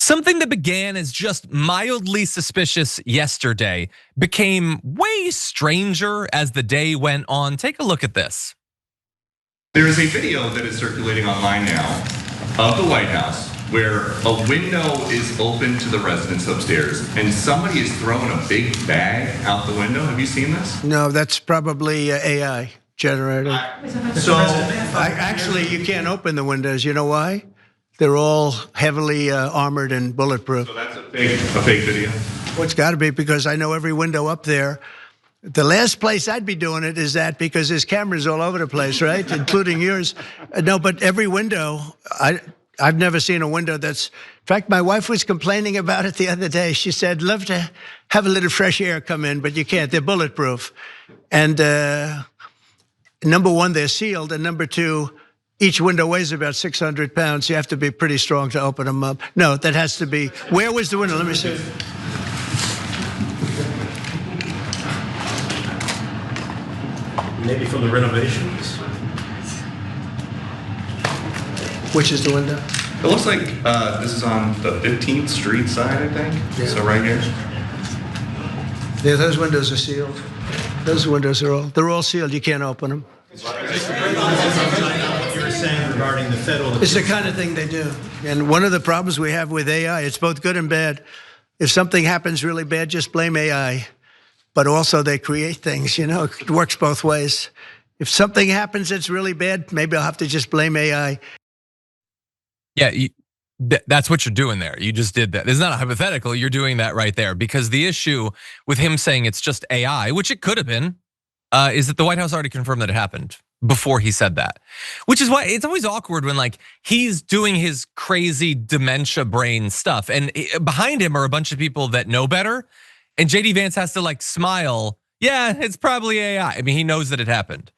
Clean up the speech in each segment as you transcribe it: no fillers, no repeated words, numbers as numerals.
Something that began as just mildly suspicious yesterday became way stranger as the day went on. Take a look at this. There is a video that is circulating online now of the White House where a window is open to the residents upstairs and somebody is throwing a big bag out the window. Have you seen this? No, that's probably AI generated. Actually, you can't open the windows. You know why? They're all heavily armored and bulletproof. So that's a fake video? Well, it's got to be, because I know every window up there. The last place I'd be doing it is that, because there's cameras all over the place, right? Including yours. No, but every window, I've never seen a window that's, in fact, my wife was complaining about it the other day. She said, love to have a little fresh air come in, but you can't. They're bulletproof. And number one, they're sealed. And number two, each window weighs about 600 pounds. You have to be pretty strong to open them up. No, that has to be, where was the window? Let me see. Maybe from the renovations. Which is the window? It looks like this is on the 15th Street side, I think. Yeah. So right here. Yeah, those windows are sealed. Those windows they're all sealed. You can't open them. What you were saying regarding the federal. It's the kind of thing they do. And one of the problems we have with AI, it's both good and bad. If something happens really bad, just blame AI. But also they create things, it works both ways. If something happens that's really bad, maybe I'll have to just blame AI. Yeah, that's what you're doing there. You just did that. It's not a hypothetical, you're doing that right there. Because the issue with him saying it's just AI, which it could have been, is that the White House already confirmed that it happened before he said that. Which is why it's always awkward when he's doing his crazy dementia brain stuff. And behind him are a bunch of people that know better. And JD Vance has to smile. Yeah, it's probably AI. I mean, he knows that it happened.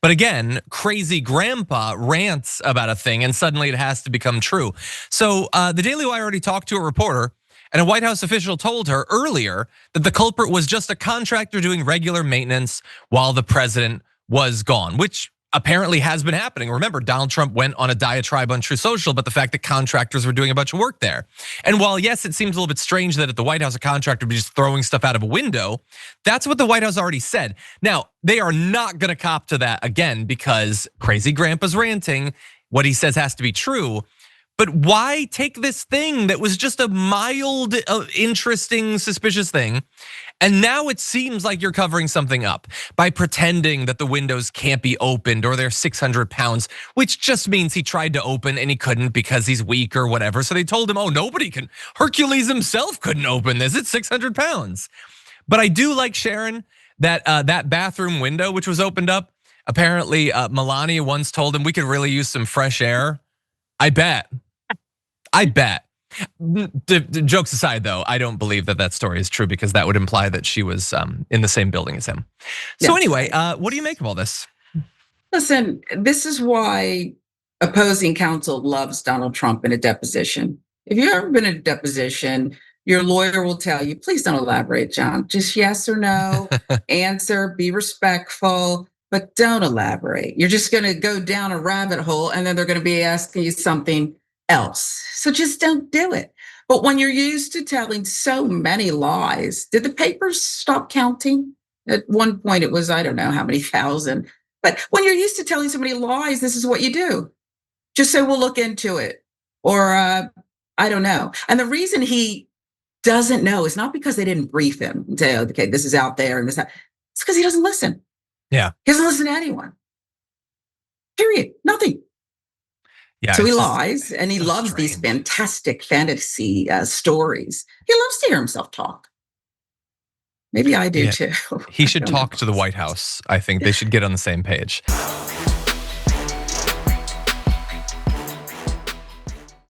But again, crazy grandpa rants about a thing and suddenly it has to become true. So the Daily Wire already talked to a reporter, and a White House official told her earlier that the culprit was just a contractor doing regular maintenance while the president was gone, which apparently has been happening. Remember, Donald Trump went on a diatribe on Truth Social, but the fact that contractors were doing a bunch of work there. And while yes, it seems a little bit strange that at the White House, a contractor would be just throwing stuff out of a window, that's what the White House already said. Now, they are not gonna cop to that again because crazy grandpa's ranting. What he says has to be true. But why take this thing that was just a mild, interesting, suspicious thing, and now it seems like you're covering something up by pretending that the windows can't be opened or they're 600 pounds, which just means he tried to open and he couldn't because he's weak or whatever. So they told him, oh, nobody can, Hercules himself couldn't open this, it's 600 pounds. But I do like, Sharon, that that bathroom window which was opened up, apparently Melania once told him we could really use some fresh air. I bet. Jokes aside, though, I don't believe that story is true because that would imply that she was in the same building as him. So anyway, what do you make of all this? Listen, this is why opposing counsel loves Donald Trump in a deposition. If you've ever been in a deposition, your lawyer will tell you, please don't elaborate, John. Just yes or no, answer, be respectful, but don't elaborate. You're just gonna go down a rabbit hole and then they're gonna be asking you something else. So just don't do it. But when you're used to telling so many lies, did the papers stop counting? At one point it was, I don't know how many thousand. But when you're used to telling so many lies, this is what you do. Just say, we'll look into it. Or I don't know. And the reason he doesn't know is not because they didn't brief him and say, okay, this is out there and this, it's because he doesn't listen. Yeah. He doesn't listen to anyone. Period, nothing. Yeah, so he lies and he loves strange. These fantastic fantasy stories. He loves to hear himself talk. Maybe I do too. He should talk to the White House. I think they should get on the same page.